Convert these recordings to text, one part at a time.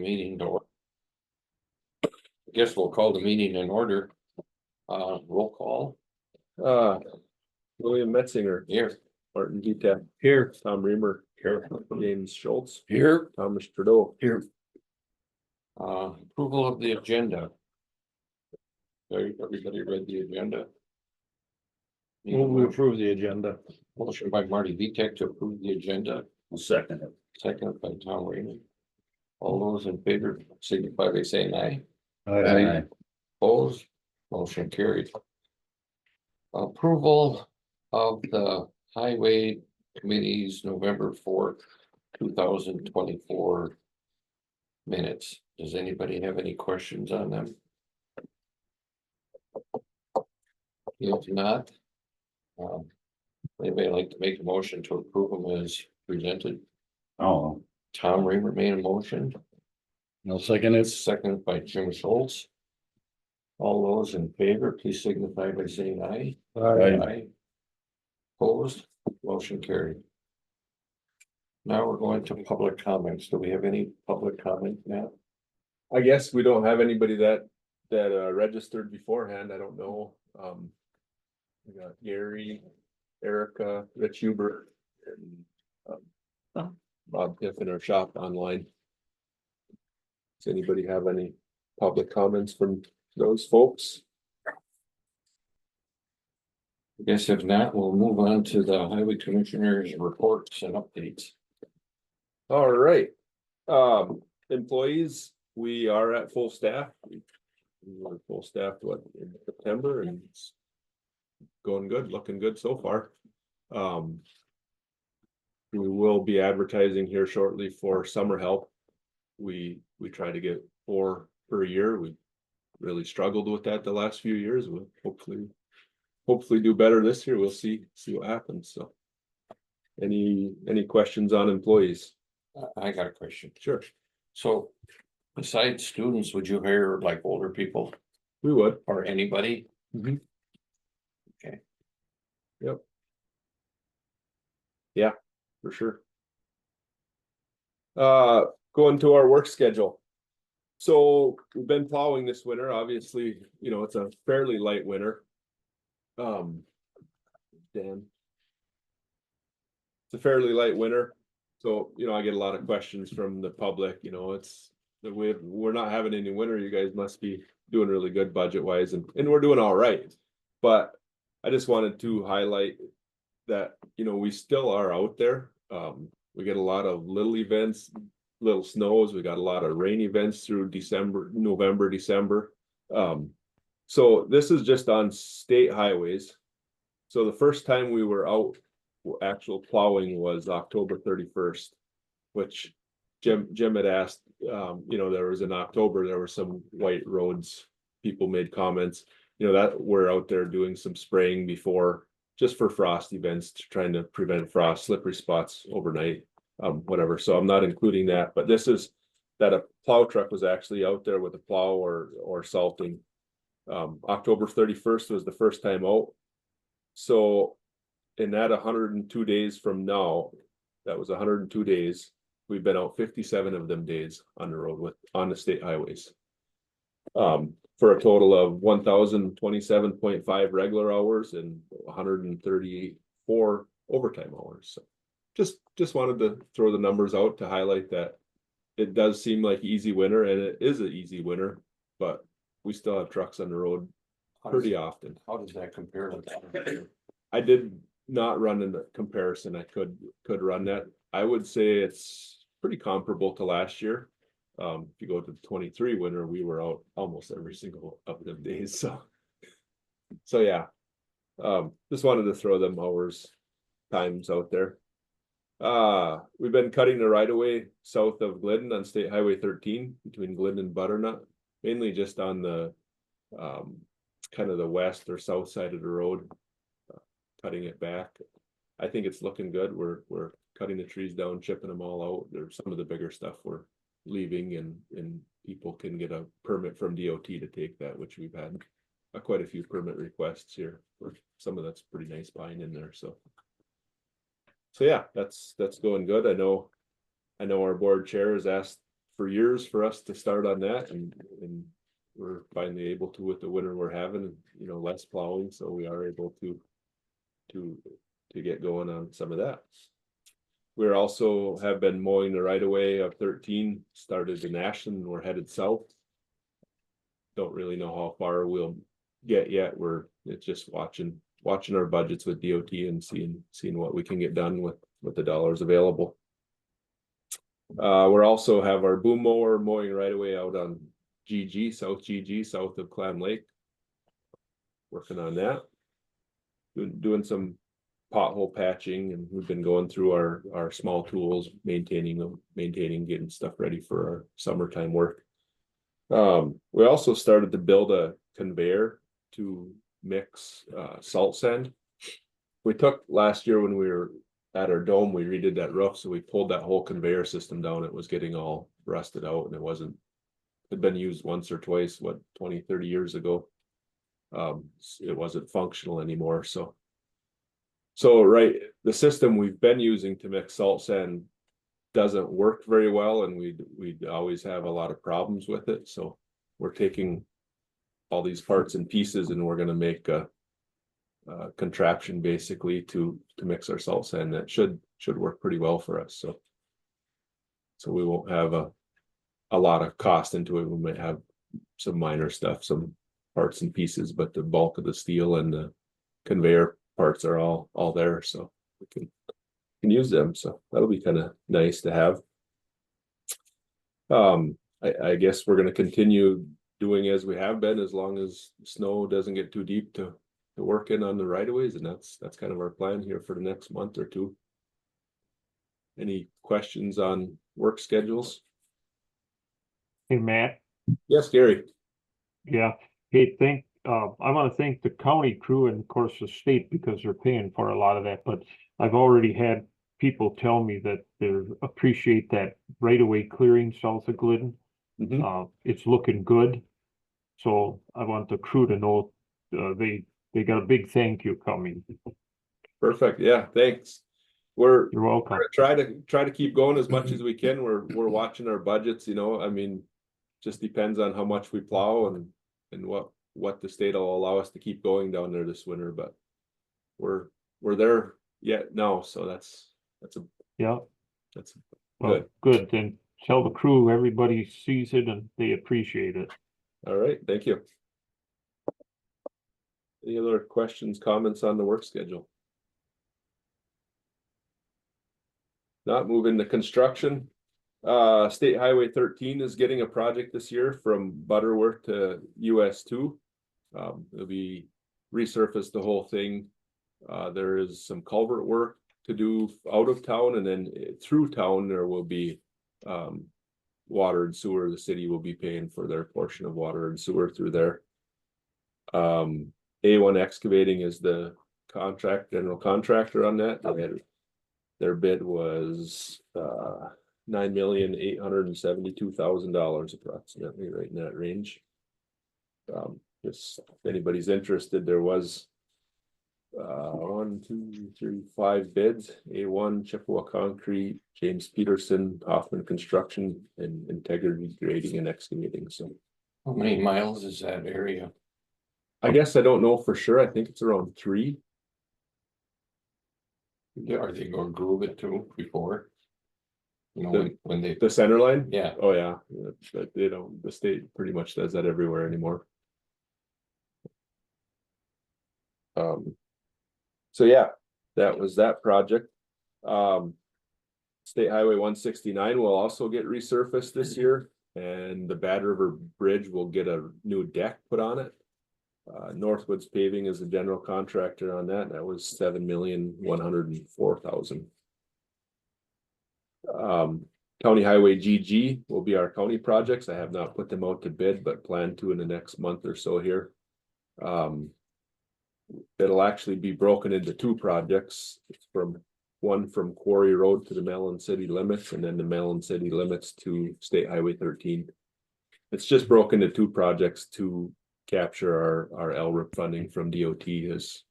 meeting to order. I guess we'll call the meeting in order. Roll call William Metzinger, here. Martin Vitek, Here. Tom Reamer, Here. James Schultz, Here. Thomas Trudeau. Here. Approval of the agenda. Everybody read the agenda? Will we approve the agenda? Motion by Marty Vitek to approve the agenda, Second. second by Tom Rainey. All those in favor signify by saying aye. Aye. Opposed, motion carried. Approval of the Highway Committee's November 4th, 2024 minutes. Does anybody have any questions on them? If not, anybody like to make a motion to approve them as presented? Oh, Tom Reamer made a motion, no second it's is. seconded by Jim Schultz. All those in favor, please signify by saying aye. Aye. Opposed, motion carried. Now we're going to public comments. Do we have any public comment now? I guess we don't have anybody that registered beforehand. I don't know. We got Gary, Erica, Rich Hubert, and Bob Tiff in our shop online. Does anybody have any public comments from those folks? I guess if not, we'll move on to the highway commissioners' reports and updates. All right. Employees, we are at full staff. We were full staff, in September, and it's going good, looking good so far. We will be advertising here shortly for summer help. We try to get 4 per year. We really struggled with that the last few years. We'll hopefully do better this year. We'll see what happens. So any questions on employees? I got a question. Sure. So besides students, would you hire like older people We would. or anybody? Mhm. Okay. Yep. Yeah, for sure. Going to our work schedule. So we've been plowing this winter. Obviously, it's a fairly light winter. Dan. It's a fairly light winter. So, I get a lot of questions from the public, we're not having any winter. You guys must be doing really good budget wise, and we're doing all right. But I just wanted to highlight that, we still are out there. We get a lot of little events, little snows. We got a lot of rain events through November, December. So this is just on state highways. So the first time we were out actual plowing was October 31st, which Jim had asked, there was in October, there were some white roads. People made comments, that we're out there doing some spraying before, just for frost events, trying to prevent frost, slippery spots overnight, whatever. So I'm not including that, but this is that a plow truck was actually out there with a plow or salting. October 31st was the first time out. So in that 102 days from now, that was 102 days. We've been out 57 of them days on the road on the state highways. For a total of 1,027.5 regular hours and 138.4 overtime hours. So just wanted to throw the numbers out to highlight that it does seem like easy winter, and it is an easy winter, but we still have trucks on the road pretty often. How does that compare to that? I did not run in the comparison. I could run that. I would say it's pretty comparable to last year. If you go to the 23 winter, we were out almost every single of them days. So yeah. Just wanted to throw them times out there. We've been cutting the right of way south of Glidden on State Highway 13 between Glidden and Butternut, mainly just on the kind of the west or south side of the road. Cutting it back. I think it's looking good. We're cutting the trees down, chipping them all out. There's some of the bigger stuff we're leaving, and people can get a permit from DOT to take that, which we've had quite a few permit requests here for some of that's pretty nice pine in there. So yeah, that's going good. I know our board chair has asked for years for us to start on that and we're finally able to with the winter we're having, you know, less plowing, so we are able to get going on some of that. We're also have been mowing the right of way of 13, started in Ashland, we're headed south. Don't really know how far we'll get yet. It's just watching our budgets with DOT and seeing what we can get done with the dollars available. We're also have our boom mower mowing right away out on South GG, south of Clam Lake. Working on that. Doing some pothole patching, and we've been going through our small tools, maintaining, getting stuff ready for our summertime work. We also started to build a conveyor to mix salt sand. We took last year when we were at our dome, we redid that roof, so we pulled that whole conveyor system down. It was getting all rusted out, and it had been used once or twice, 20, 30 years ago. It wasn't functional anymore. So right, the system we've been using to mix salt sand doesn't work very well, and we'd always have a lot of problems with it. So we're taking all these parts and pieces, and we're going to make a contraption basically to mix our salt sand that should work pretty well for us. So we won't have a lot of cost into it. We might have some minor stuff, some parts and pieces, but the bulk of the steel and the conveyor parts are all there, so we can use them. So that'll be kind of nice to have. I guess we're going to continue doing as we have been, as long as snow doesn't get too deep to work in on the right of ways, and that's kind of our plan here for the next month or two. Any questions on work schedules? Hey, Matt. Yes, Gary. Yeah. Hey, I want to thank the county crew and of course the state, because they're paying for a lot of that, but I've already had people tell me that they appreciate that right away clearing south of Glidden. It's looking good. So I want the crew to know they got a big thank you coming. Perfect. Yeah, thanks. You're welcome. Try to keep going as much as we can. We're watching our budgets, you know. I mean, just depends on how much we plow and what the state will allow us to keep going down there this winter, but we're there yet now, so that's well, good. Then tell the crew everybody sees it and they appreciate it. All right, thank you. Any other questions, comments on the work schedule? Not moving to construction. State Highway 13 is getting a project this year from Butterworth to US 2. It'll be resurface the whole thing. There is some culvert work to do out of town, and then through town there will be water and sewer. The city will be paying for their portion of water and sewer through there. A1 Excavating is the general contractor on that. Their bid was $9,872,000 approximately, right in that range. If anybody's interested, there was 5 bids. A1, Chippewa Concrete, James Peterson, Hoffman Construction, and Integrity Grading and Excavating. So How many miles is that area? I guess I don't know for sure. I think it's around 3. Yeah, are they gonna groove it too before? You know, when they, The center line? yeah, Oh yeah, but they don't, the state pretty much does that everywhere anymore. So yeah, that was that project. State Highway 169 will also get resurfaced this year, and the Bad River Bridge will get a new deck put on it. Northwoods Paving is the general contractor on that. That was $7,104,000. County Highway GG will be our county projects. I have not put them out to bid, but plan to in the next month or so here. It'll actually be broken into 2 projects. It's one from Quarry Road to the Mellon City limits, and then the Mellon City limits to State Highway 13. It's just broken into 2 projects to capture our LRIP funding from DOT is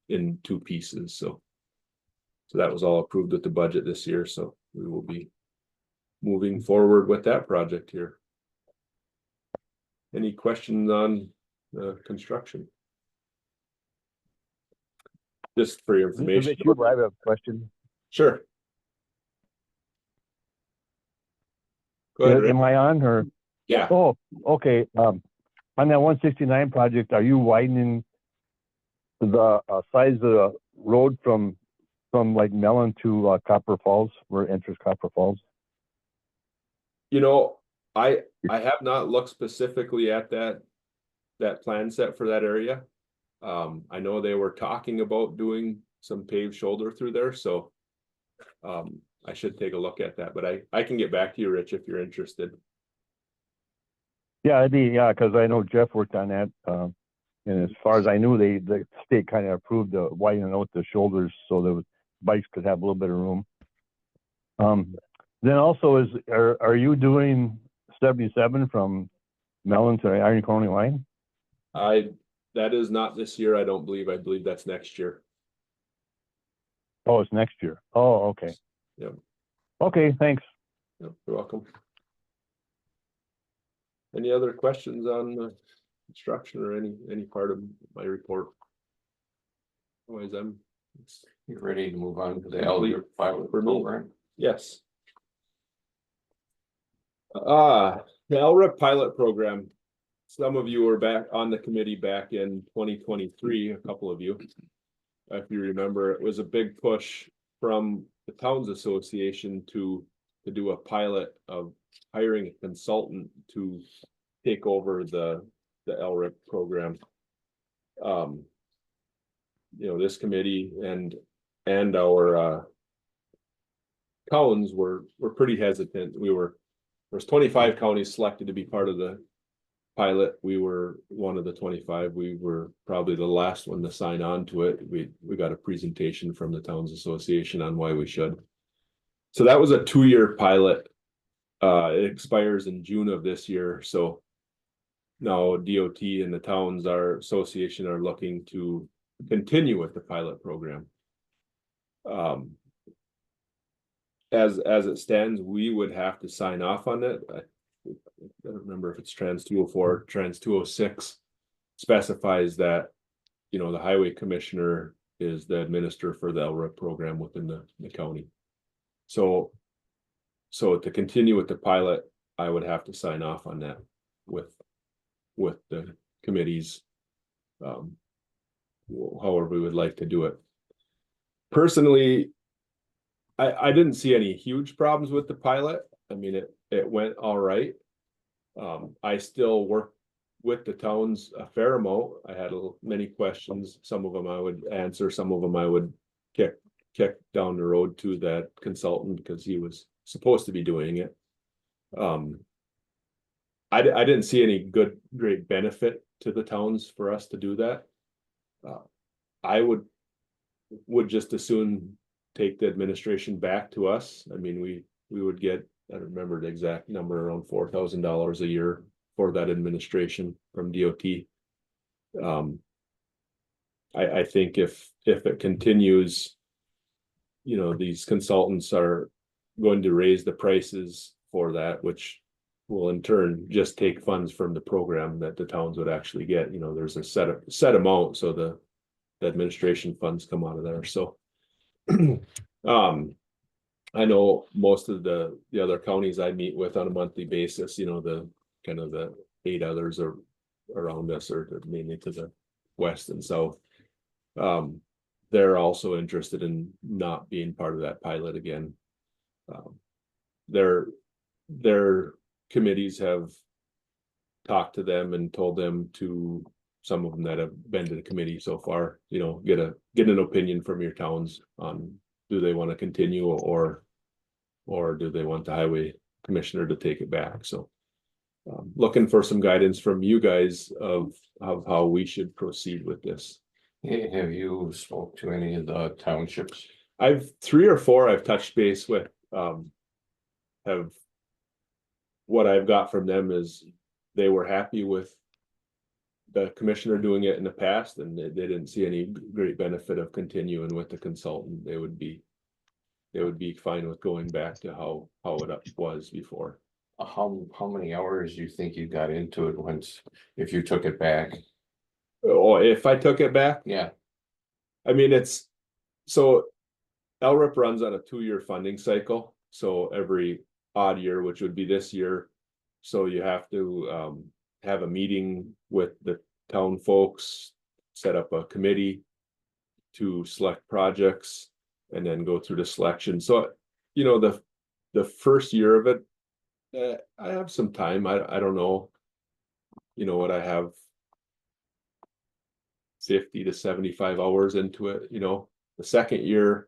in 2 pieces. So that was all approved with the budget this year. So we will be moving forward with that project here. Any questions on construction? Just for your information. I have a question. Sure. Go ahead, Rick. Am I on or? Yeah, Oh, okay. On that 169 project, are you widening the size of the road from like Mellon to Copper Falls, where it enters Copper Falls? you know, I have not looked specifically at that plan set for that area. I know they were talking about doing some paved shoulder through there, so I should take a look at that, but I can get back to you, Rich, if you're interested. Yeah, because I know Jeff worked on that. And as far as I knew, the state kind of approved the widening out the shoulders so the bikes could have a little bit of room. Then also are you doing 77 from Mellon to the Iron County line? That is not this year, I don't believe. I believe that's next year. Oh, it's next year. Oh, okay. Yep. Okay, thanks. Yep, you're welcome. Any other questions on the construction or any part of my report? Otherwise, You ready to move on to the LRIP pilot For me. program? yes. The LRIP pilot program. Some of you were back on the committee back in 2023, a couple of you. If you remember, it was a big push from the Towns Association to do a pilot of hiring a consultant to take over the LRIP program. This committee and our towns were pretty hesitant. There's 25 counties selected to be part of the pilot. We were one of the 25. We were probably the last one to sign on to it. We got a presentation from the Towns Association on why we should. So that was a 2-year pilot. It expires in June of this year. So now DOT and the towns, our association, are looking to continue with the pilot program. As it stands, we would have to sign off on it. I don't remember if it's Trans 204, Trans 206 specifies that, the highway commissioner is the administrator for the LRIP program within the county. So to continue with the pilot, I would have to sign off on that with the committees, however we would like to do it. Personally, I didn't see any huge problems with the pilot. I mean, it went all right. I still work with the towns a fair amount. I had many questions. Some of them I would answer, some of them I would kick down the road to that consultant because he was supposed to be doing it. I didn't see any great benefit to the towns for us to do that. I would just as soon take the administration back to us. I mean, we would get, I don't remember the exact number, around $4,000 a year for that administration from DOT. I think if it continues, these consultants are going to raise the prices for that, which will in turn just take funds from the program that the towns would actually get. There's a set amount, so the administration funds come out of there. So I know most of the other counties I meet with on a monthly basis, the 8 others are around us, or mainly to the west and south. They're also interested in not being part of that pilot again. Their committees have talked to them and told them to, some of them that have been to the committee so far, get an opinion from your towns on, do they want to continue or do they want the highway commissioner to take it back? So looking for some guidance from you guys of how we should proceed with this. Hey, have you spoke to any of the townships? I've 3 or 4 I've touched base with. What I've got from them is they were happy with the commissioner doing it in the past, and they didn't see any great benefit of continuing with the consultant. They would be they would be fine with going back to how it was before. How many hours do you think you got into it once, if you took it back? Oh, if I took it back, Yeah, I mean, so LRIP runs on a 2-year funding cycle, so every odd year, which would be this year. So you have to have a meeting with the town folks, set up a committee to select projects and then go through the selection. So, you know, the first year of it, I have some time. I don't know. You know what, I have 50 to 75 hours into it, you know. The second year,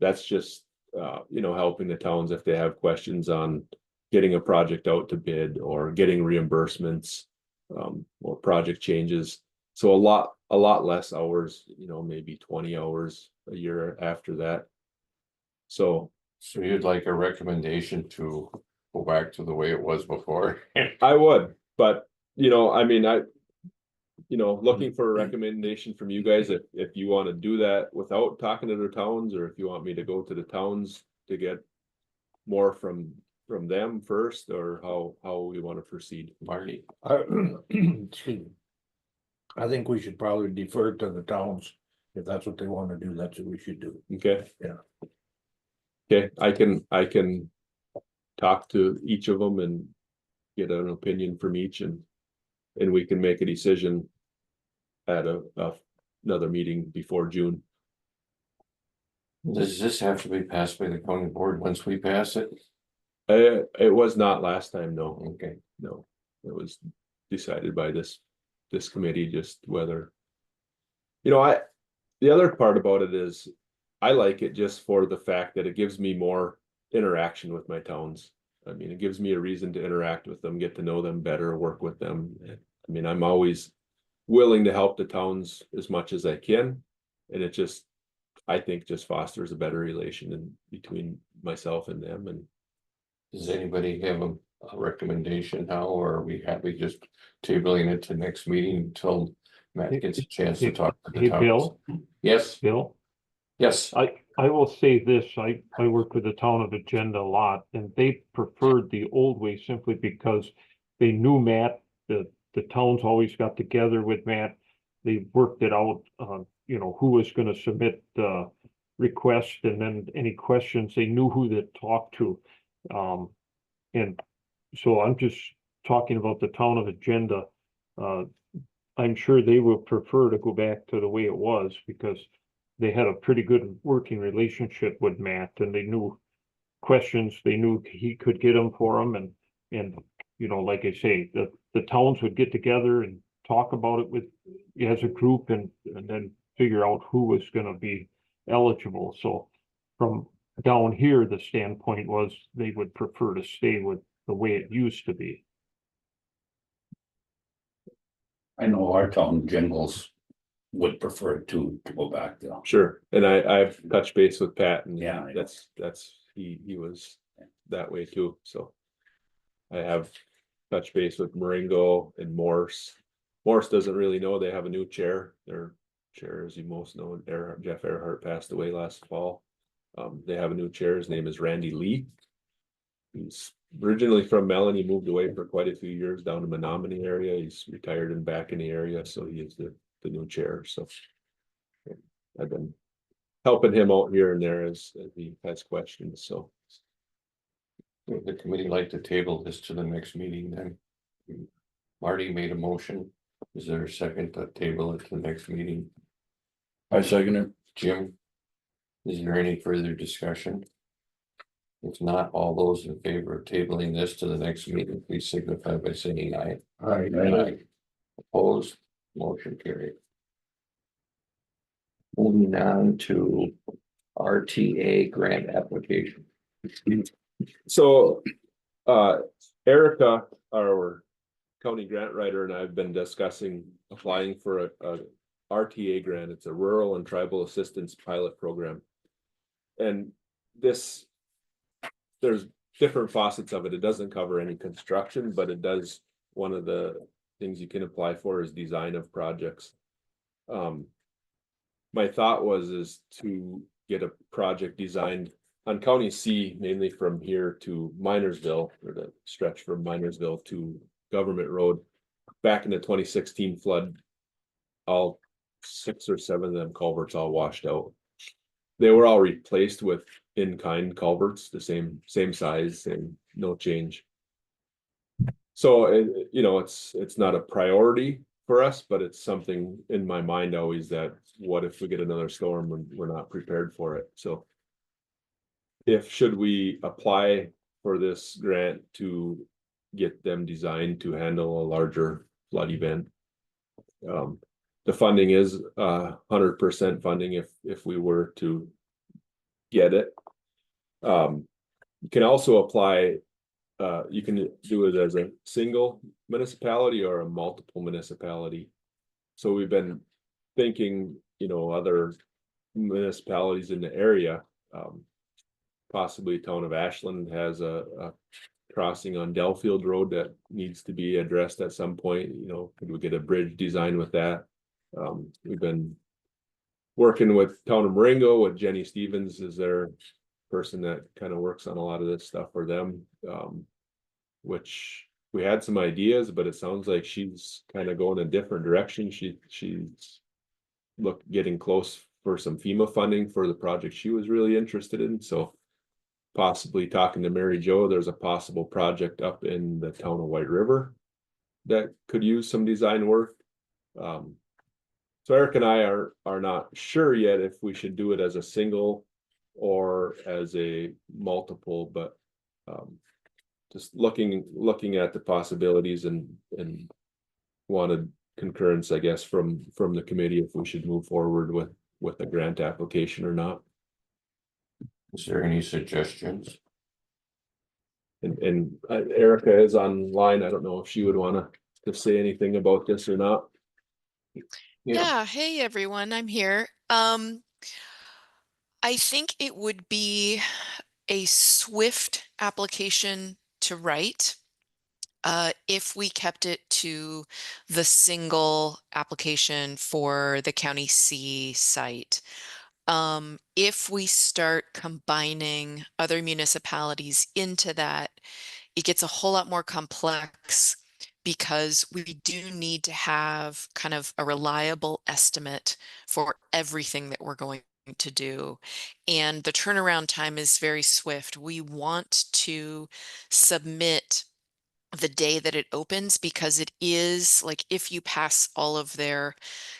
that's just you know, helping the towns if they have questions on getting a project out to bid or getting reimbursements or project changes. So a lot less hours, you know, maybe 20 hours a year after that. So so you'd like a recommendation to go back to the way it was before? I would, but you know, I mean, you know, looking for a recommendation from you guys, if you want to do that without talking to the towns, or if you want me to go to the towns to get more from them first, or how we want to proceed. Marty, Excuse me. I think we should probably defer to the towns. If that's what they wanna do, that's what we should do. Okay. Yeah. Okay, I can talk to each of them and get an opinion from each, and we can make a decision at another meeting before June. does this have to be passed by the county board once we pass it? It was not last time, no. Okay, No, it was decided by this committee, just whether. You know, the other part about it is, I like it just for the fact that it gives me more interaction with my towns. I mean, it gives me a reason to interact with them, get to know them better, work with them. I mean, I'm always willing to help the towns as much as I can. And it just, I think, just fosters a better relation between myself and them. And does anybody have a recommendation how, or are we happy just tabling it to next meeting until Matt gets a chance to talk to the Hey, towns? Bill, Yes, Bill, yes, I will say this, I work with the town of Agenda a lot, and they preferred the old way simply because they knew Matt, the towns always got together with Matt. They worked it out, you know, who was gonna submit the request, and then any questions, they knew who to talk to. And so I'm just talking about the town of Agenda. I'm sure they would prefer to go back to the way it was, because they had a pretty good working relationship with Matt, and they knew questions, they knew he could get them for them, and you know, like I say, the towns would get together and talk about it with, as a group, and then figure out who was gonna be eligible. So from down here, the standpoint was they would prefer to stay with the way it used to be. I know our town generals would prefer to go back to. sure, and I've touched base with Pat, and Yeah, I know. that's he was that way too. So I have touched base with Maringo and Morse. Morse doesn't really know they have a new chair. Their chair, as you most know, Jeff Earhart passed away last fall. They have a new chair. His name is Randy Lee. He's originally from Mellon. He moved away for quite a few years down to Menominee area. He's retired and back in the area, so he is the new chair. So I've been helping him out here and there as he has questions. So would the committee like to table this to the next meeting then? Marty made a motion. Is there a second to table it to the next meeting? I second it. Jim? Is there any further discussion? If not, all those in favor of tabling this to the next meeting, please signify by saying aye. Aye. Opposed, motion carried. Moving on to RTA grant application. So, Erica, our county grant writer, and I've been discussing applying for a RTA grant. It's a Rural and Tribal Assistance Pilot Program. And there's different facets of it. It doesn't cover any construction, but it does, one of the things you can apply for is design of projects. My thought is to get a project designed on County C, mainly from here to Minersville, or the stretch from Minersville to Government Road. Back in the 2016 flood, all 6 or 7 of them culverts all washed out. They were all replaced with in-kind culverts, the same size and no change. So, you know, it's not a priority for us, but it's something in my mind always that what if we get another storm and we're not prepared for it? So should we apply for this grant to get them designed to handle a larger flood event? The funding is 100% funding if we were to get it. You can also apply, you can do it as a single municipality or a multiple municipality. So we've been thinking, you know, other municipalities in the area, possibly town of Ashland has a crossing on Delafield Road that needs to be addressed at some point. You know, could we get a bridge design with that? We've been working with town of Marengo with Jenny Stevens is their person that kind of works on a lot of this stuff for them. Which we had some ideas, but it sounds like she's kind of going a different direction. She's getting close for some FEMA funding for the project she was really interested in. So possibly talking to Mary Jo, there's a possible project up in the town of White River that could use some design work. So Eric and I are not sure yet if we should do it as a single or as a multiple, but just looking at the possibilities and wanted concurrence, I guess, from the committee if we should move forward with a grant application or not. Is there any suggestions? And Erica is online. I don't know if she would want to say anything about this or not. Yeah, hey everyone, I'm here. I think it would be a swift application to write if we kept it to the single application for the County C site. If we start combining other municipalities into that, it gets a whole lot more complex because we do need to have kind of a reliable estimate for everything that we're going to do. And the turnaround time is very swift. We want to submit the day that it opens because it is like if you pass all of their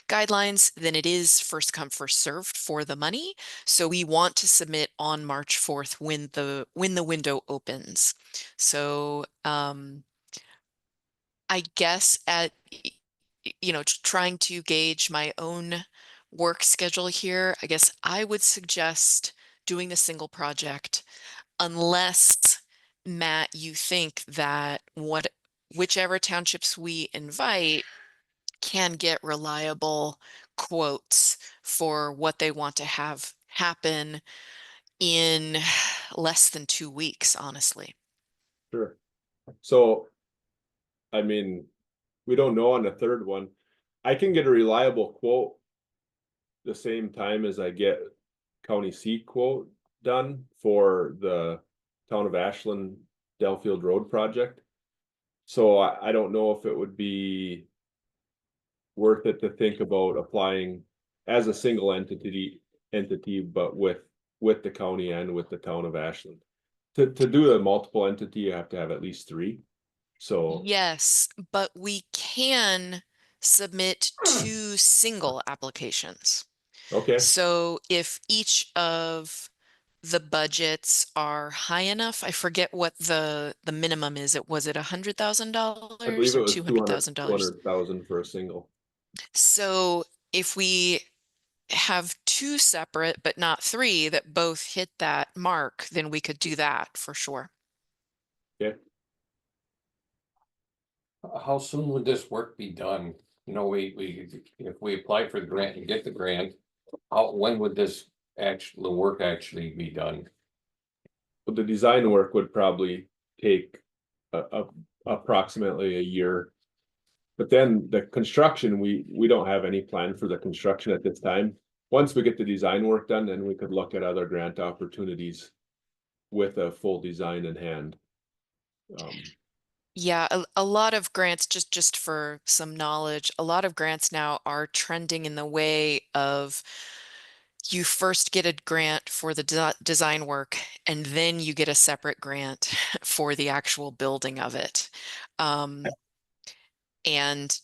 guidelines, then it is first come, first served for the money. So we want to submit on March 4th when the window opens. So I guess trying to gauge my own work schedule here, I guess I would suggest doing the single project unless, Matt, you think that whichever townships we invite can get reliable quotes for what they want to have happen in less than 2 weeks, honestly. Sure. So, I mean, we don't know on the third one. I can get a reliable quote the same time as I get County C quote done for the town of Ashland Delafield Road project. So I don't know if it would be worth it to think about applying as a single entity, but with the county and with the town of Ashland. To do a multiple entity, you have to have at least 3. So yes, but we can submit 2 single applications. Okay. So if each of the budgets are high enough, I forget what the minimum is. Was it $100,000 I believe it or was $200,000? 200,000 for a single. So if we have 2 separate, but not 3 that both hit that mark, then we could do that for sure. Okay. How soon would this work be done? You know, if we apply for the grant and get the grant, when would the work actually be done? But the design work would probably take approximately a year. But then the construction, we don't have any plan for the construction at this time. Once we get the design work done, then we could look at other grant opportunities with a full design in hand. Yeah, a lot of grants, just for some knowledge, a lot of grants now are trending in the way of you first get a grant for the design work, and then you get a separate grant for the actual building of it. And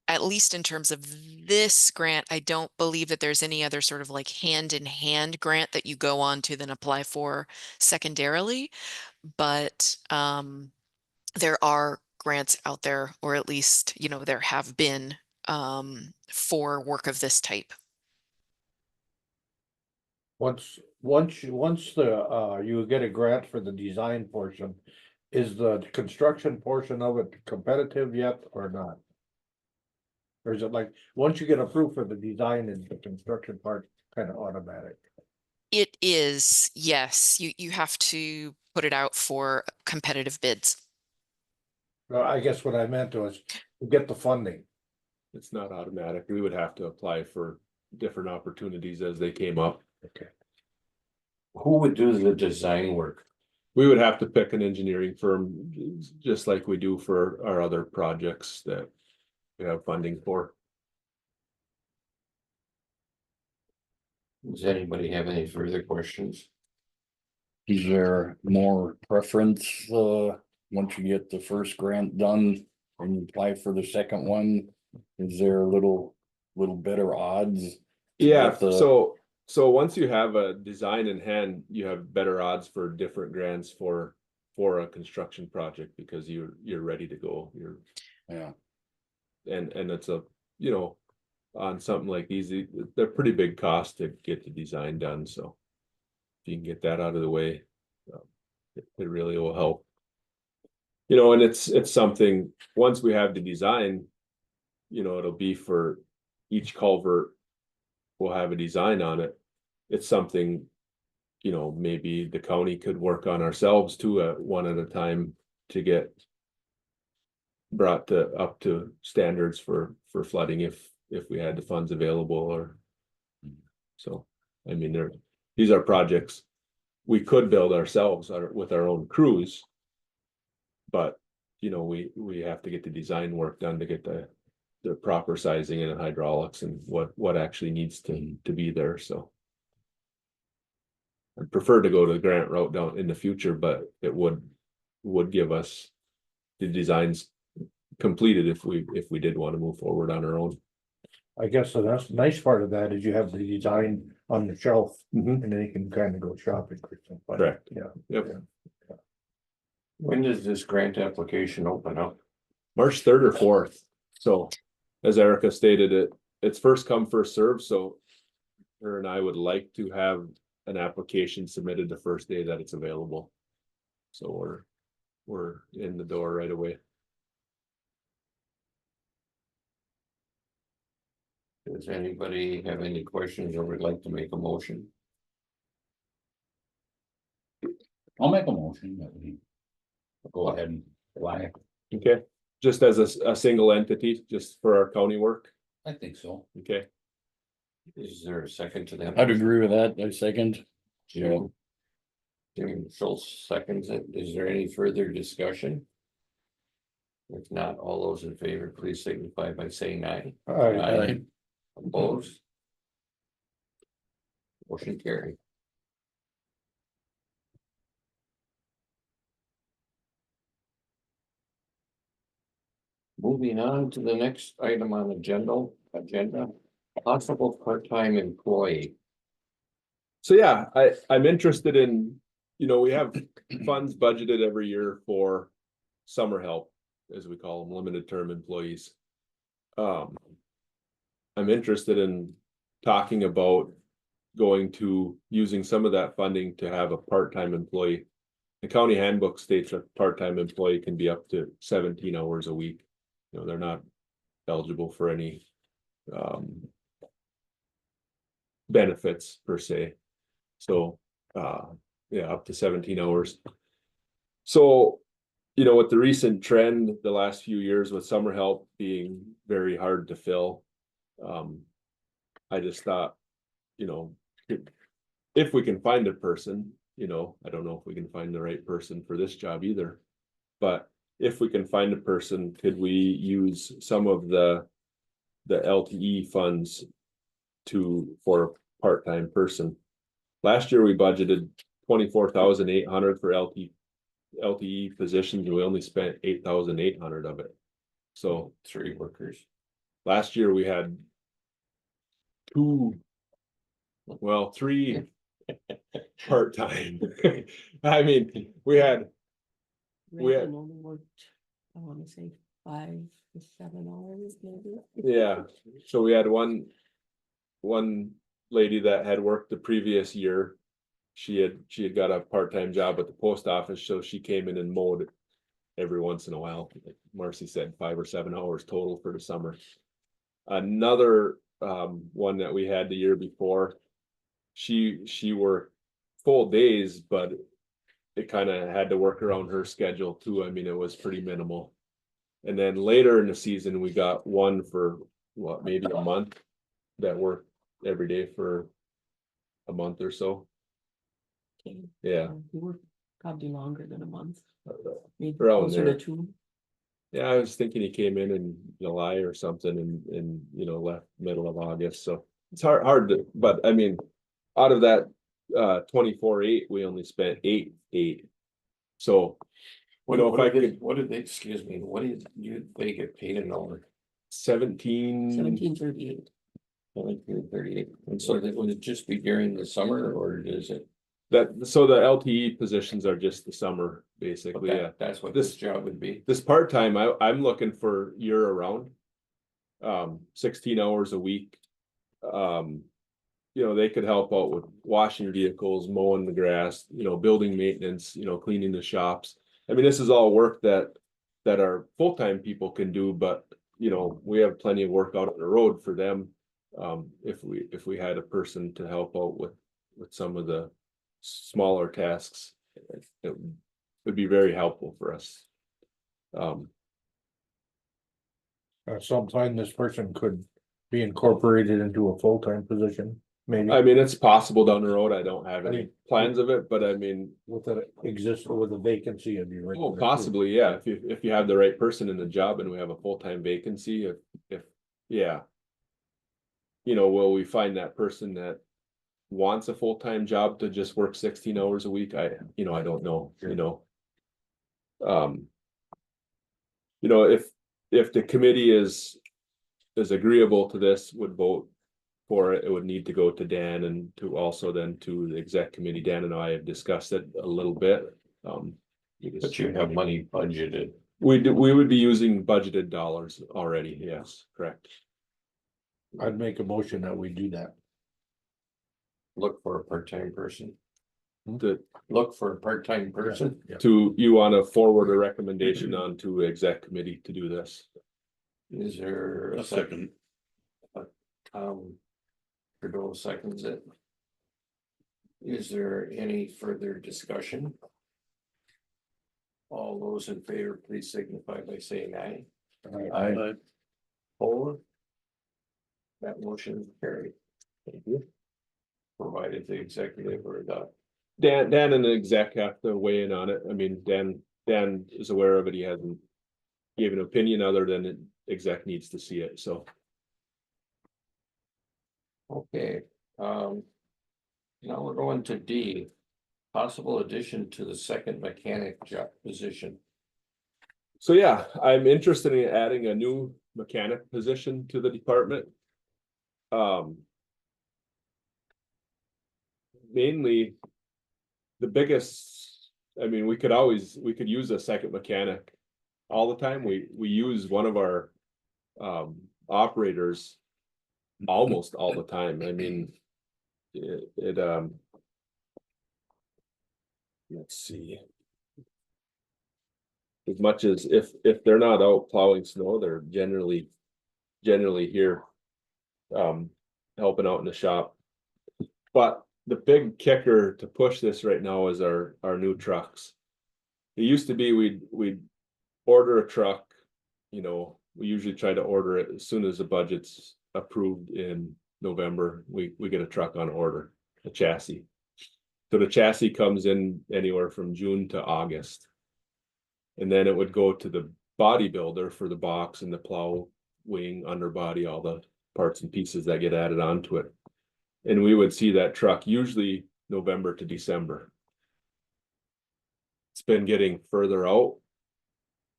at least in terms of this grant, I don't believe that there's any other sort of like hand-in-hand grant that you go on to then apply for secondarily. But there are grants out there, or at least, you know, there have been for work of this type. Once you get a grant for the design portion, is the construction portion of it competitive yet or not? Or is it like, once you get approved for the design and the construction part kind of automatic? It is, yes, you have to put it out for competitive bids. Well, I guess what I meant was to get the funding. It's not automatic. We would have to apply for different opportunities as they came up. Okay. Who would do the design work? We would have to pick an engineering firm, just like we do for our other projects that we have funding for. Does anybody have any further questions? Is there more preference, once you get the first grant done and you apply for the second one? Is there a little better odds? Yeah, With the- so once you have a design in hand, you have better odds for different grants for a construction project because you're ready to go. Yeah, And it's a, you know, on something like these, they're pretty big cost to get the design done, so. If you can get that out of the way, it really will help. You know, and it's something, once we have the design, you know, it'll be for each culvert. We'll have a design on it. It's something, you know, maybe the county could work on ourselves too, one at a time to get brought up to standards for flooding if we had the funds available or. So, I mean, these are projects we could build ourselves with our own crews. But, you know, we have to get the design work done to get the proper sizing and hydraulics and what actually needs to be there, so. I'd prefer to go to the grant route down in the future, but it would give us the designs completed if we did want to move forward on our own. I guess so that's the nice part of that is you have the design on the shelf Mhm. and then you can kind of go shopping for something. Correct. Yeah. Yep. When does this grant application open up? March 3rd or 4th. So as Erica stated, it's first come, first served, so her and I would like to have an application submitted the first day that it's available. So we're in the door right away. Does anybody have any questions or would like to make a motion? I'll make a motion that we go ahead and apply. Okay, just as a single entity, just for our county work, I think so. okay? Is there a second to that? I'd agree with that, I second. Jim Schultz seconds it. Is there any further discussion? If not, all those in favor, please signify by saying aye. Aye. Opposed? Motion carried. Moving on to the next item on agenda, possible part-time employee. So yeah, I'm interested in, you know, we have funds budgeted every year for summer help, as we call them, limited term employees. I'm interested in talking about going to using some of that funding to have a part-time employee. The county handbook states a part-time employee can be up to 17 hours a week. You know, they're not eligible for any benefits per se. So, yeah, up to 17 hours. So, you know, with the recent trend, the last few years with summer help being very hard to fill, I just thought, you know, if we can find a person, you know, I don't know if we can find the right person for this job either. But if we can find a person, could we use some of the LTE funds for a part-time person? Last year, we budgeted 24,800 for LTE positions, and we only spent 8,800 of it. So 3 workers. last year we had three part-time. I mean, we had, Reagan only worked, I wanna say 5 to 7 hours maybe. yeah, so we had one lady that had worked the previous year. She had got a part-time job at the post office, so she came in and mowed every once in a while. Like Marcy said, 5 or 7 hours total for the summer. Another one that we had the year before, she worked full days, but it kind of had to work around her schedule too. I mean, it was pretty minimal. And then later in the season, we got one for what, maybe a month, that worked every day for a month or so. Okay, Yeah. We worked probably longer than a month, maybe Around closer there. to 2. Yeah, I was thinking he came in July or something and you know, left middle of August, so it's hard to, but I mean, out of that 24,800, we only spent 8,800. So, you know, if I could, What did they, excuse me, what did they get paid an hour? 1738. 17.38. And so that would it just be during the summer or is it? so the LTE positions are just the summer, basically, yeah. That's what This- this job would be. This part-time, I'm looking for year around. 16 hours a week. You know, they could help out with washing vehicles, mowing the grass, you know, building maintenance, you know, cleaning the shops. I mean, this is all work that our full-time people can do, but you know, we have plenty of work out on the road for them. If we had a person to help out with some of the smaller tasks, it would be very helpful for us. Sometime this person could be incorporated into a full-time position, maybe. I mean, it's possible down the road. I don't have I any mean- plans of it, but I mean, With a with a vacancy of your. oh, possibly, yeah. If you have the right person in the job and we have a full-time vacancy, if yeah. You know, will we find that person that wants a full-time job to just work 16 hours a week? I don't know, you know. You know, if the committee is agreeable to this, would vote for it, it would need to go to Dan and to also then to the exec committee. Dan and I have discussed it a little bit. But you have money budgeted. We would be using budgeted dollars already, yes, correct. I'd make a motion that we do that. Look for a part-time person. To Look for a part-time person. Yeah. you want to forward a recommendation on to exec committee to do this? Is there a second? Trudeau seconds it. Is there any further discussion? All those in favor, please signify by saying aye. I, Opposed? That motion is carried. Thank you. Provided the executive or the. Dan and the exec have to weigh in on it. I mean, Dan is aware of it. He hasn't given an opinion other than the exec needs to see it, so. Okay, now we're going to D. Possible addition to the second mechanic job position. So yeah, I'm interested in adding a new mechanic position to the department. Mainly. The biggest, I mean, we could use a second mechanic all the time. We use one of our operators almost all the time. I mean, let's see. As much as if they're not out plowing snow, they're generally here helping out in the shop. But the big kicker to push this right now is our new trucks. It used to be we'd order a truck, you know, we usually try to order it as soon as the budget's approved in November. We get a truck on order, a chassis. So the chassis comes in anywhere from June to August. And then it would go to the bodybuilder for the box and the plow, wing, underbody, all the parts and pieces that get added onto it. And we would see that truck usually November to December. It's been getting further out.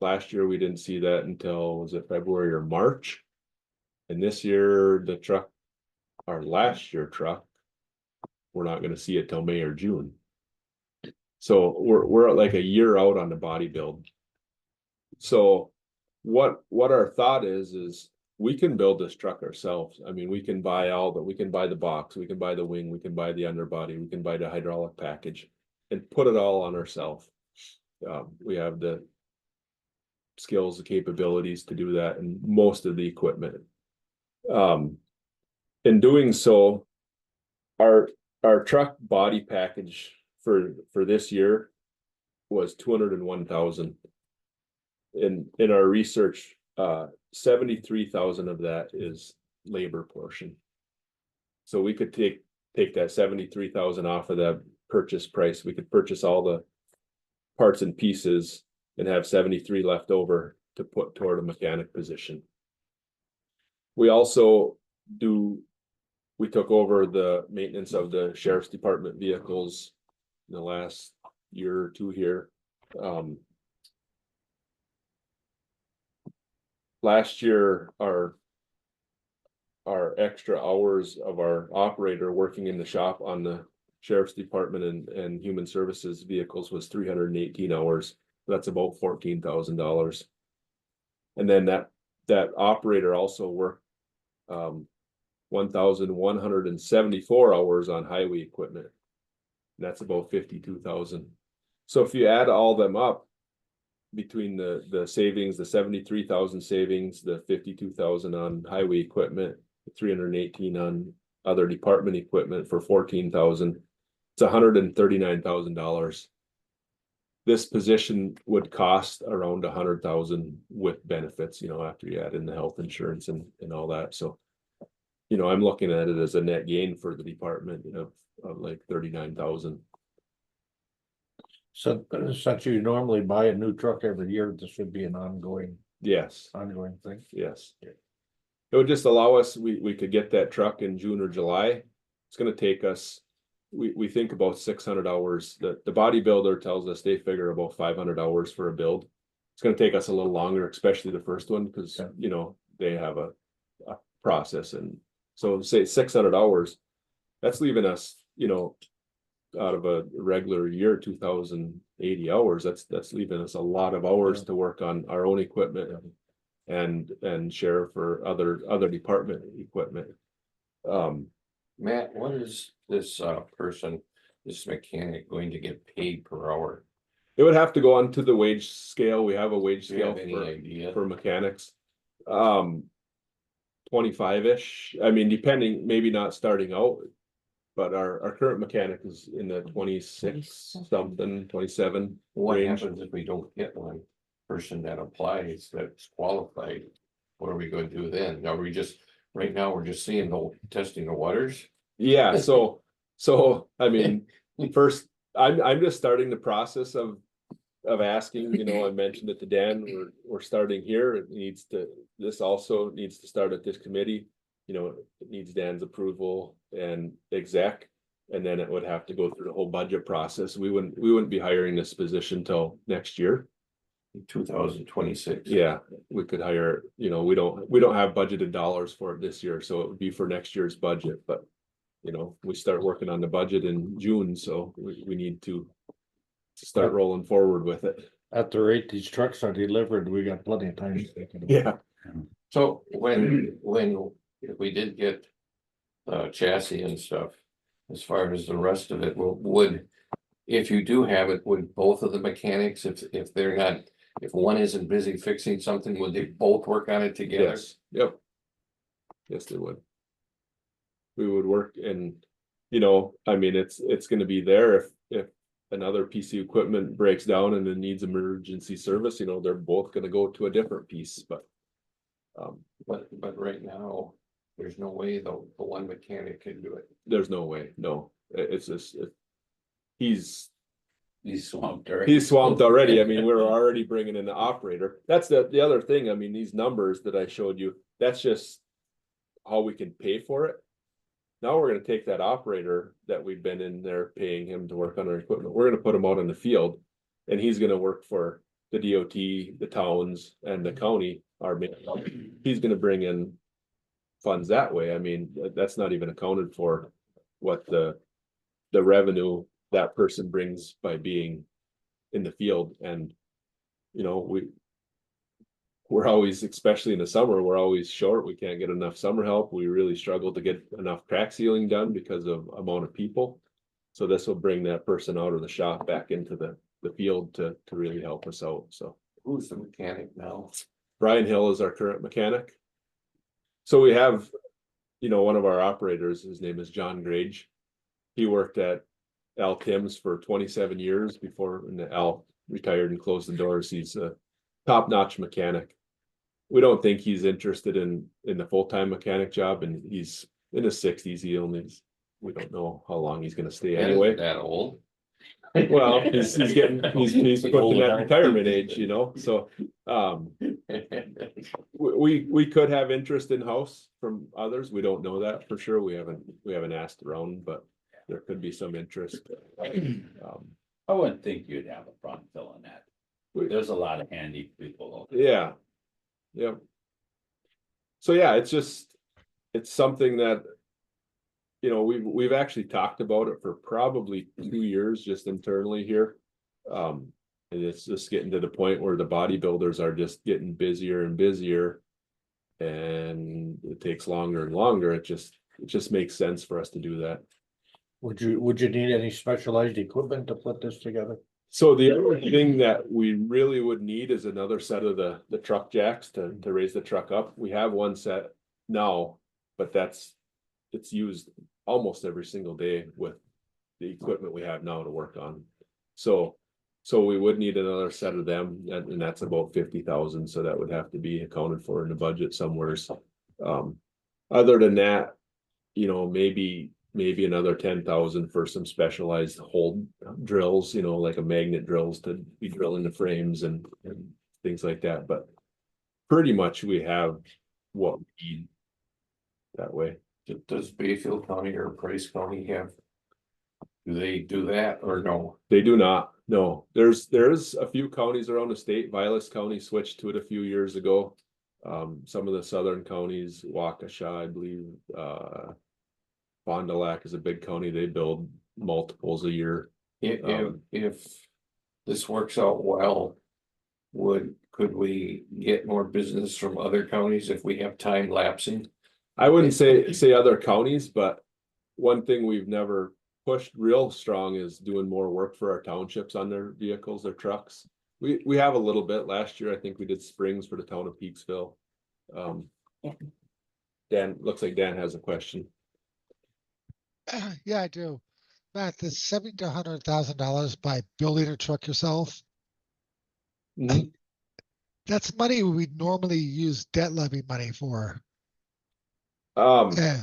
Last year, we didn't see that until, was it February or March? And this year, the truck, our last year truck, we're not gonna see it till May or June. So we're like a year out on the body build. So what our thought is we can build this truck ourselves. I mean, we can buy we can buy the box, we can buy the wing, we can buy the underbody, we can buy the hydraulic package and put it all on ourselves. We have the skills, the capabilities to do that, and most of the equipment. In doing so, our truck body package for this year was 201,000. In our research, 73,000 of that is labor portion. So we could take that 73,000 off of that purchase price. We could purchase all the parts and pieces and have 73 left over to put toward a mechanic position. We also we took over the maintenance of the sheriff's department vehicles in the last year or two here. Last year, our extra hours of our operator working in the shop on the sheriff's department and human services vehicles was 318 hours. That's about $14,000. And then that operator also worked 1,174 hours on highway equipment. And that's about 52,000. So if you add all them up, between the savings, the 73,000 savings, the 52,000 on highway equipment, 318 on other department equipment for 14,000, it's $139,000. This position would cost around 100,000 with benefits, after you add in the health insurance and all that. So, I'm looking at it as a net gain for the department of like 39,000. So since you normally buy a new truck every year, this would be an ongoing Yes. thing. Yes. It would just allow us, we could get that truck in June or July. It's gonna take us, we think about 600 hours. The bodybuilder tells us they figure about 500 hours for a build. It's gonna take us a little longer, especially the first one, because they have a process. And so say 600 hours, that's leaving us, out of a regular year, 2,080 hours, that's leaving us a lot of hours to work on our own equipment and share for other department equipment. Matt, what is this this mechanic going to get paid per hour? It would have to go onto the wage scale. We have a wage Do you scale have any idea? for mechanics. 25-ish. I mean, depending, maybe not starting out, but our current mechanic is in the 26 something, 27 What range. happens if we don't get one person that applies that's qualified? What are we going to do then? Are we just, right now, we're just testing the waters? Yeah, so I mean, first, I'm just starting the process of asking, I mentioned it to Dan, we're starting here. This also needs to start at this committee. It needs Dan's approval and exec, and then it would have to go through the whole budget process. We wouldn't be hiring this position till next year. 2026. Yeah, we could hire, we don't have budgeted dollars for it this year, so it would be for next year's budget, but we start working on the budget in June, so we need to start rolling forward with it. At the rate these trucks are delivered, we got plenty of time to think about it. Yeah. So if we did get chassis and stuff, as far as the rest of it, if you do have it, would both of the mechanics, if they're not, if one isn't busy fixing something, would they both work on it together? Yes, yep. Yes, they would. We would work and, I mean, it's gonna be there if another piece of equipment breaks down and it needs emergency service, they're both gonna go to a different piece, but. But right now, there's no way the one mechanic can do it. There's no way, no, it's just, he's swamped already. He's swamped already. I mean, we're already bringing in the operator. That's the other thing. I mean, these numbers that I showed you, that's just how we can pay for it. Now we're gonna take that operator that we've been in there paying him to work on our equipment. We're gonna put him out in the field. And he's gonna work for the DOT, the towns and the county. He's gonna bring in funds that way. I mean, that's not even accounted for what the revenue that person brings by being in the field. And you know, we're always, especially in the summer, we're always short. We can't get enough summer help. We really struggle to get enough crack sealing done because of amount of people. So this will bring that person out of the shop back into the field to really help us out. So Who's the mechanic now? Brian Hill is our current mechanic. So we have, you know, one of our operators, his name is John Grage. He worked at Al Tim's for 27 years before Al retired and closed the doors. He's a top-notch mechanic. We don't think he's interested in the full-time mechanic job, and he's in his 60s. We don't know how long he's gonna stay anyway. That old? Well, he's pushing that retirement age, you know, so we could have interest in-house from others. We don't know that for sure. We haven't asked around, but there could be some interest. I wouldn't think you'd have a problem filling that. There's a lot of handy people. Yeah. Yep. So yeah, it's something that, you know, we've actually talked about it for probably 2 years just internally here. And it's just getting to the point where the bodybuilders are just getting busier and busier. And it takes longer and longer. It just makes sense for us to do that. Would you need any specialized equipment to put this together? So the other thing that we really would need is another set of the truck jacks to raise the truck up. We have one set now, but it's used almost every single day with the equipment we have now to work on. So we would need another set of them, and that's about 50,000. So that would have to be accounted for in the budget somewhere. Other than that, you know, maybe another 10,000 for some specialized hole drills, you know, like a magnet drills to be drilling the frames and things like that. But pretty much we have what we need that way. Does Bayfield County or Price County have? Do they do that or no? They do not. No, there's a few counties around the state. Vilas County switched to it a few years ago. Some of the southern counties, Waukesha, I believe, Fond du Lac is a big county. They build multiples a year. If this works out well, could we get more business from other counties if we have time lapsing? I wouldn't say other counties, but one thing we've never pushed real strong is doing more work for our townships on their vehicles, their trucks. We have a little bit. Last year, I think we did springs for the town of Peaksville. Dan, looks like Dan has a question. Yeah, I do. Matt, the $70,000 to $100,000 by building a truck yourself, that's money we'd normally use debt levy money for. Yeah,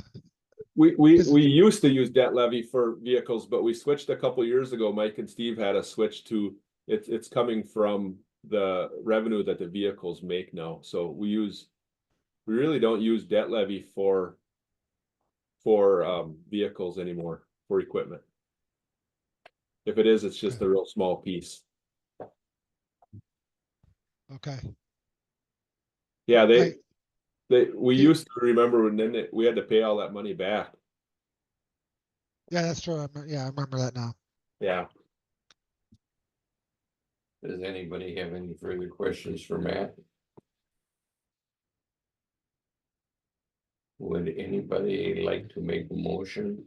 We used to use debt levy for vehicles, but we switched a couple years ago. Mike and Steve had a switch to it's coming from the revenue that the vehicles make now. So we really don't use debt levy for vehicles anymore, for equipment. If it is, it's just a real small piece. okay. Yeah, we You- used to remember when then we had to pay all that money back. Yeah, that's true. Yeah, I remember that now. Yeah. Does anybody have any further questions for Matt? Would anybody like to make a motion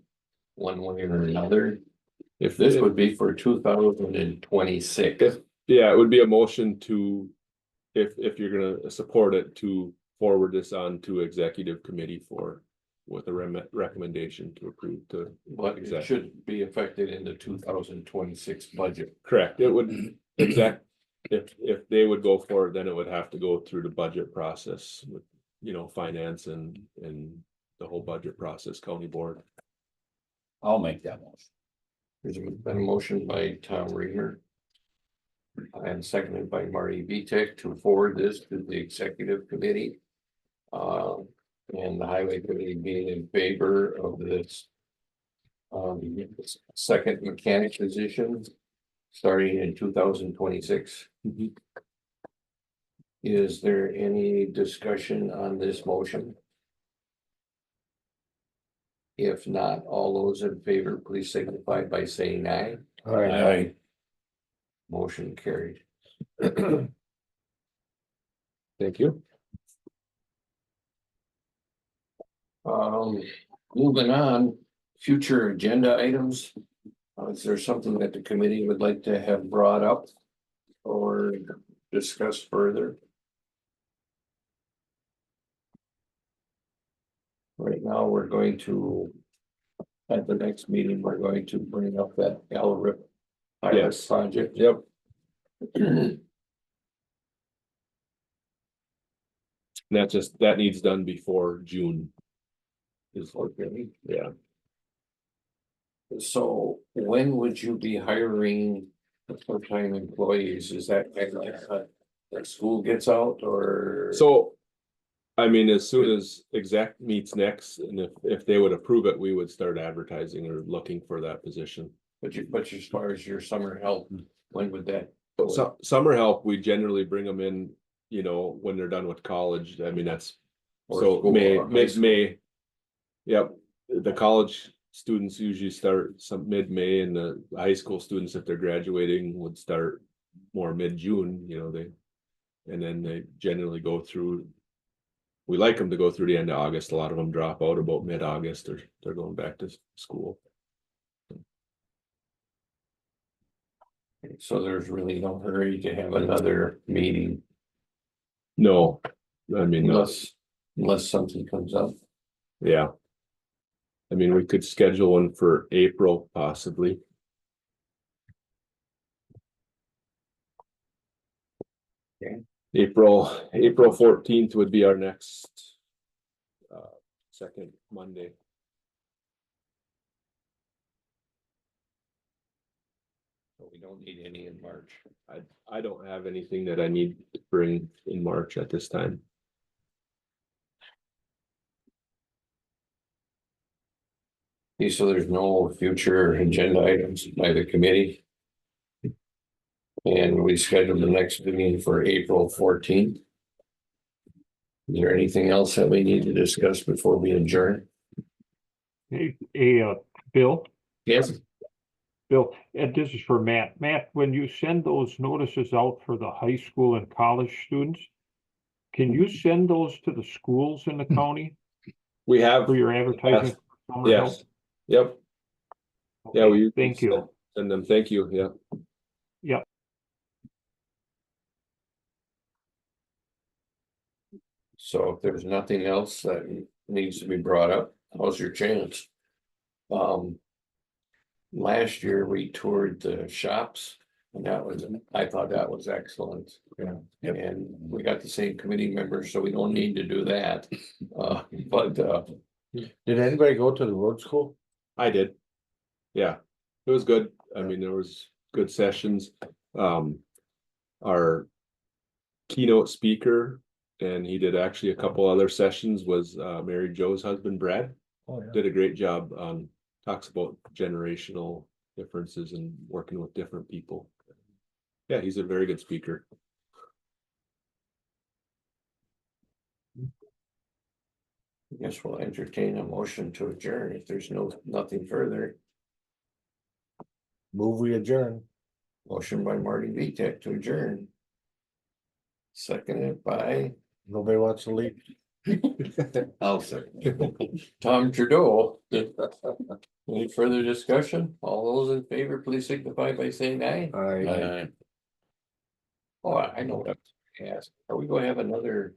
one way or another? If this would be for 2026. Yeah, it would be a motion to, if you're gonna support it, to forward this on to executive committee with a recommendation to approve to. But it should be affected in the 2026 budget. Correct, it would, if they would go for it, then it would have to go through the budget process with, you know, finance and the whole budget process, county board. I'll make that motion. There's been a motion by Tom Reamer. And seconded by Marty Vitek to forward this to the executive committee. And the highway committee being in favor of this. Second mechanic position. Starting in 2026. Is there any discussion on this motion? If not, all those in favor, please signify by saying aye. Aye. Motion carried. Thank you. Moving on, future agenda items. Is there something that the committee would like to have brought up or discuss further? Right now, we're going to, at the next meeting, we're going to bring up that LRIP pilot Yes. project. Yep. That needs done before June. Is Okay. yeah. So when would you be hiring the full-time employees? Is that like school gets out or? So. I mean, as soon as exec meets next, and if they would approve it, we would start advertising or looking for that position. But as far as your summer help, when would that? So summer help, we generally bring them in, you know, when they're done with college. I mean, that's. Or So school May, or high school. May. Yep, the college students usually start some mid-May, and the high school students, if they're graduating, would start more mid-June, you know, and then they generally go through. We like them to go through the end of August. A lot of them drop out about mid-August, or they're going back to school. So there's really no hurry to have another meeting No, I mean, no, unless something comes up. yeah. I mean, we could schedule one for April possibly. Okay. April 14th would be our next. Second Monday. So we don't need any in March. I don't have anything that I need to bring in March at this time. Okay, so there's no future agenda items by the committee. And we scheduled the next meeting for April 14th. Is there anything else that we need to discuss before we adjourn? Bill, Yes. Bill, and this is for Matt. Matt, when you send those notices out for the high school and college students, can you send those to the schools in the county We have, for your advertising? Summer help? yes, yep, yeah, Okay, we. Thank you. Send them, thank you, yeah. Yep. So if there's nothing else that needs to be brought up, how's your chance? Last year we toured the shops and I thought that was excellent. Yeah. And we got the same committee members, so we don't need to do that. Did anybody go to the road school? I did. Yeah, it was good. I mean, there was good sessions. Our keynote speaker, and he did actually a couple other sessions, was Mary Jo's husband, Brad. Oh, yeah. Did a great job. Talks about generational differences and working with different people. Yeah, he's a very good speaker. I guess we'll entertain a motion to adjourn if there's nothing further. Move we adjourn. Motion by Marty Vitek to adjourn. Seconded by Nobody wants to leave. I'll second. Tom Trudeau. Any further discussion? All those in favor, please signify by saying aye. Aye. Oh, I know what I'm gonna ask. Are we gonna have another?